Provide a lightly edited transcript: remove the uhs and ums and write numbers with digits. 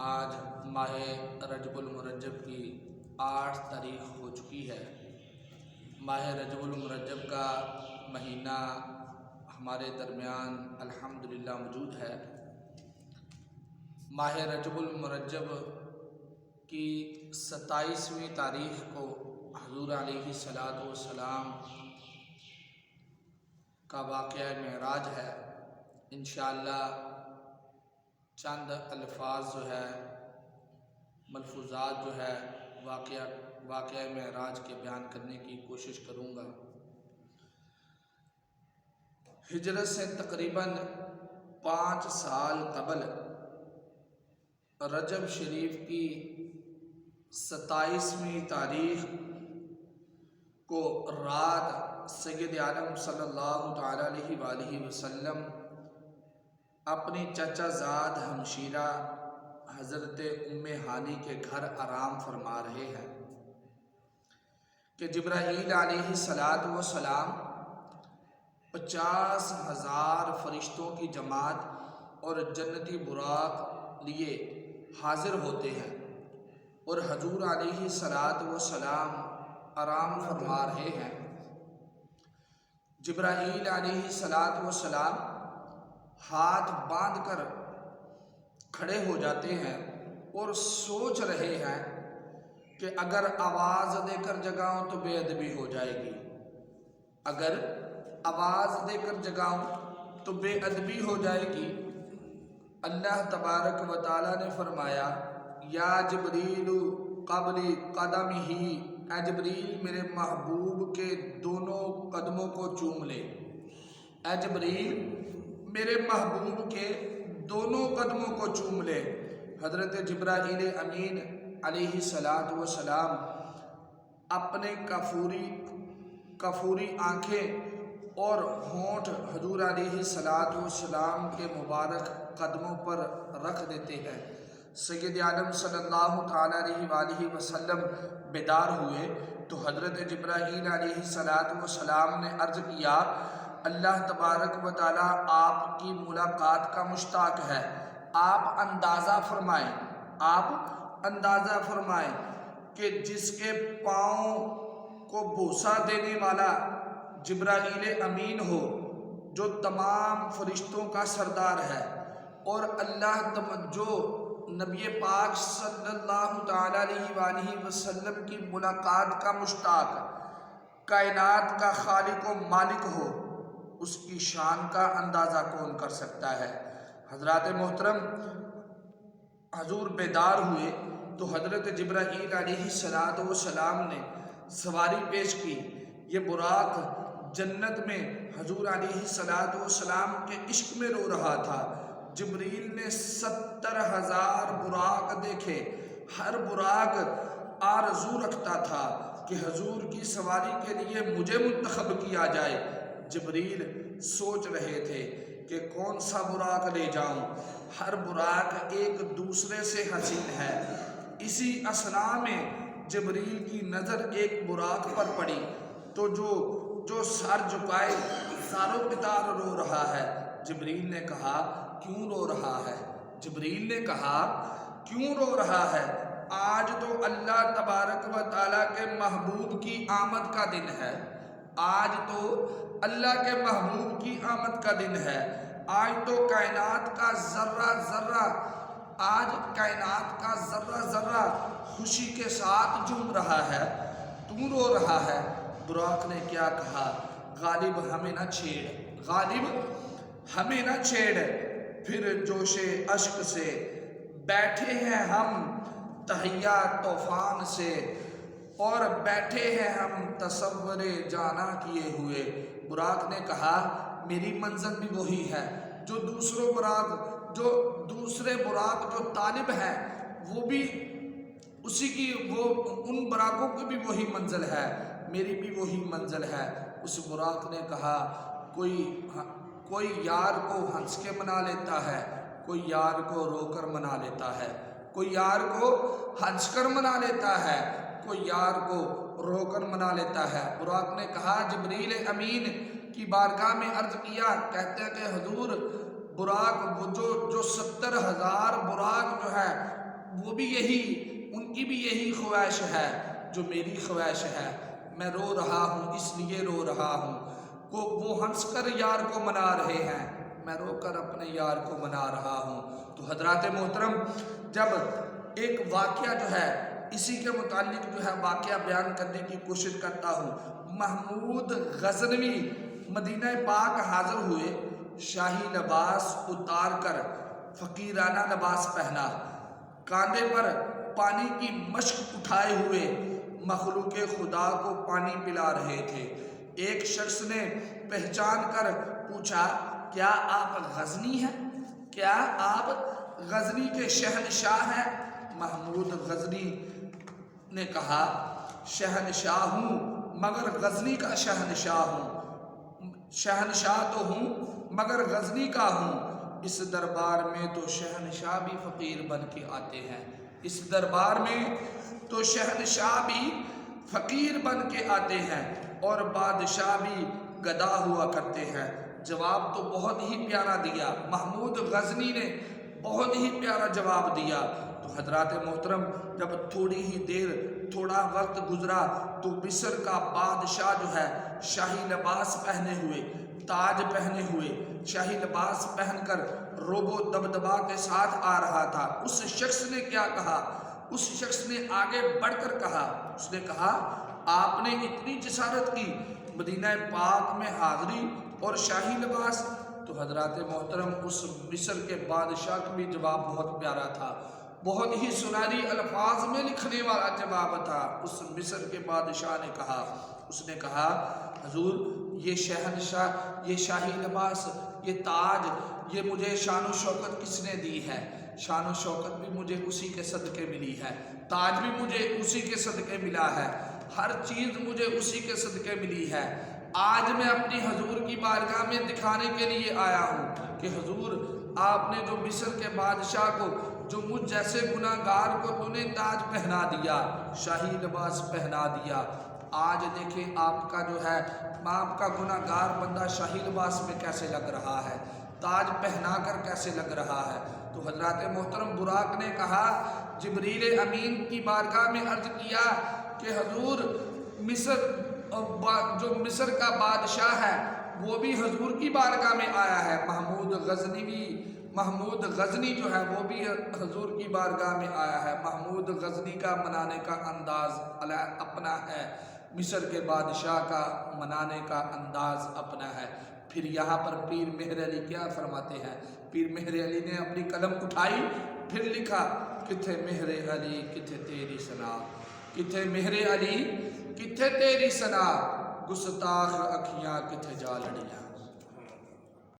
آج ماہ رجب المرجب کی 8 تاریخ ہو چکی ہے۔ ماہ رجب المرجب کا مہینہ ہمارے درمیان الحمدللہ موجود ہے۔ ماہ رجب المرجب کی 27ویں تاریخ کو حضور علیہ السلام کا واقعہ معراج ہے۔ انشاءاللہ چند الفاظ ملفوظات واقعہ معراج کے بیان کرنے کی کوشش کروں گا۔ ہجرت سے تقریباً 5 سال قبل رجب شریف کی 27ویں تاریخ کو رات سید عالم صلی اللہ تعالی علیہ وآلہ وسلم اپنی چچا زاد ہمشیرہ حضرت ام ہانی کے گھر آرام فرما رہے ہیں کہ جبرائیل علیہ السلام 50,000 فرشتوں کی جماعت اور جنتی براق لیے حاضر ہوتے ہیں اور حضور علیہ السلام آرام فرما رہے ہیں۔ جبرائیل علیہ السلام ہاتھ باندھ کر کھڑے ہو جاتے ہیں اور سوچ رہے ہیں کہ اگر آواز دے کر جگاؤں تو بے ادبی ہو جائے گی، اگر آواز دے کر جگاؤں تو بے ادبی ہو جائے گی۔ اللہ تبارک و تعالی نے فرمایا یا جبریل قبل قدمہ، اے جبریل میرے محبوب کے دونوں قدموں کو چوم لے، اے جبریل میرے محبوب کے دونوں قدموں کو چوم لے۔ حضرت جبرائیل امین علیہ السلام اپنے کافوری آنکھیں اور ہونٹ حضور علیہ السلام کے مبارک قدموں پر رکھ دیتے ہیں۔ سید عالم صلی اللہ تعالی علیہ وآلہ وسلم بیدار ہوئے تو حضرت جبرائیل علیہ السلام نے عرض کیا اللہ تبارک و تعالی آپ کی ملاقات کا مشتاق ہے، آپ اندازہ فرمائیں کہ جس کے پاؤں کو بوسہ دینے والا جبرائیل امین ہو، جو تمام فرشتوں کا سردار ہے، اور جو نبی پاک صلی اللہ تعالی علیہ وآلہ وسلم کی ملاقات کا مشتاق، کائنات کا خالق و مالک ہو، اس کی شان کا اندازہ کون کر سکتا ہے۔ حضرات محترم، حضور بیدار ہوئے تو حضرت جبرائیل علیہ السلام نے سواری پیش کی۔ یہ براق جنت میں حضور علیہ السلام کے عشق میں رو رہا تھا۔ جبریل نے 70,000 براق دیکھے، ہر براق آرزو رکھتا تھا کہ حضور کی سواری کے لیے مجھے منتخب کیا جائے۔ جبریل سوچ رہے تھے کہ کون سا براق لے جاؤں، ہر براق ایک دوسرے سے حسین ہے۔ اسی اثناء میں جبریل کی نظر ایک براق پر پڑی تو جو سر جھکائے زار و پتار رو رہا ہے۔ جبریل نے کہا کیوں رو رہا ہے؟ جبریل نے کہا کیوں رو رہا ہے؟ آج تو اللہ تبارک و تعالیٰ کے محبوب کی آمد کا دن ہے، آج تو اللہ کے محبوب کی آمد کا دن ہے، آج تو کائنات کا ذرہ ذرہ خوشی کے ساتھ جھوم رہا ہے، تو رو رہا ہے۔ براق نے کیا کہا؟ غالب ہمیں نہ چھیڑ، غالب ہمیں نہ چھیڑ، پھر جوش اشک سے بیٹھے ہیں ہم تہیا طوفان سے، اور بیٹھے ہیں ہم تصور جانا کیے ہوئے۔ براق نے کہا میری منزل بھی وہی ہے جو دوسرے براق جو طالب ہیں وہ بھی ان براقوں کی بھی وہی منزل ہے، میری بھی وہی منزل ہے۔ اس براق نے کہا کوئی یار کو ہنس کے منا لیتا ہے، کوئی یار کو رو کر منا لیتا ہے، کوئی یار کو ہنس کر منا لیتا ہے، کوئی یار کو رو کر منا لیتا ہے۔ براق نے کہا جبریل امین کی بارگاہ میں عرض کیا، کہتے ہیں کہ حضور براق جو 70,000 براق جو ہے وہ بھی یہی، ان کی بھی یہی خواہش ہے جو میری خواہش ہے۔ میں رو رہا ہوں اس لیے رو رہا ہوں، وہ ہنس کر یار کو منا رہے ہیں، میں رو کر اپنے یار کو منا رہا ہوں۔ تو حضرات محترم، جب ایک واقعہ جو ہے اسی کے متعلق جو ہے واقعہ بیان کرنے کی کوشش کرتا ہوں۔ محمود غزنوی مدینہ پاک حاضر ہوئے، شاہی لباس اتار کر فقیرانہ لباس پہنا، کاندھے پر پانی کی مشک اٹھائے ہوئے مخلوق خدا کو پانی پلا رہے تھے۔ ایک شخص نے پہچان کر پوچھا، کیا آپ غزنی ہیں؟ کیا آپ غزنی کے شہنشاہ ہیں؟ محمود غزنی نے کہا، شہنشاہ ہوں مگر غزنی کا شہنشاہ ہوں، شہنشاہ تو ہوں مگر غزنی کا ہوں۔ اس دربار میں تو شہنشاہ بھی فقیر بن کے آتے ہیں، اس دربار میں تو شہنشاہ بھی فقیر بن کے آتے ہیں اور بادشاہ بھی گدا ہوا کرتے ہیں۔ جواب تو بہت ہی پیارا دیا، محمود غزنی نے بہت ہی پیارا جواب دیا۔ تو حضرات محترم، جب تھوڑی ہی دیر، تھوڑا وقت گزرا تو مصر کا بادشاہ جو ہے شاہی لباس پہنے ہوئے، تاج پہنے ہوئے، شاہی لباس پہن کر روب و دبدبا کے ساتھ آ رہا تھا۔ اس شخص نے کیا کہا؟ اس شخص نے آگے بڑھ کر کہا، اس نے کہا، آپ نے اتنی جسارت کی، مدینہ پاک میں حاضری اور شاہی لباس؟ تو حضرات محترم، اس مصر کے بادشاہ کا بھی جواب بہت پیارا تھا، بہت ہی سنہری الفاظ میں لکھنے والا جواب تھا۔ اس مصر کے بادشاہ نے کہا، اس نے کہا، حضور یہ شہنشاہ، یہ شاہی لباس، یہ تاج، یہ مجھے شان و شوکت کس نے دی ہے؟ شان و شوکت بھی مجھے اسی کے صدقے ملی ہے، تاج بھی مجھے اسی کے صدقے ملا ہے، ہر چیز مجھے اسی کے صدقے ملی ہے۔ آج میں اپنی حضور کی بارگاہ میں دکھانے کے لیے آیا ہوں کہ حضور، آپ نے جو مصر کے بادشاہ کو، جو مجھ جیسے گناہ گار کو تو نے تاج پہنا دیا، شاہی لباس پہنا دیا، آج دیکھیں آپ کا جو ہے، آپ کا گناہ گار بندہ شاہی لباس میں کیسے لگ رہا ہے، تاج پہنا کر کیسے لگ رہا ہے۔ تو حضرات محترم، براق نے کہا، جبریل امین کی بارگاہ میں عرض کیا کہ حضور، جو مصر کا بادشاہ ہے وہ بھی حضور کی بارگاہ میں آیا ہے، محمود غزنی جو ہے وہ بھی حضور کی بارگاہ میں آیا ہے۔ محمود غزنی کا منانے کا انداز اپنا ہے، مصر کے بادشاہ کا منانے کا انداز اپنا ہے۔ پھر یہاں پر پیر مہر علی کیا فرماتے ہیں؟ پیر مہر علی نے اپنی قلم اٹھائی، پھر لکھا، کتھے مہر علی کتھے تیری سنا، کتھے مہر علی کتھے تیری سنا، گستاخ اکھیاں کتھے جا لڑیاں۔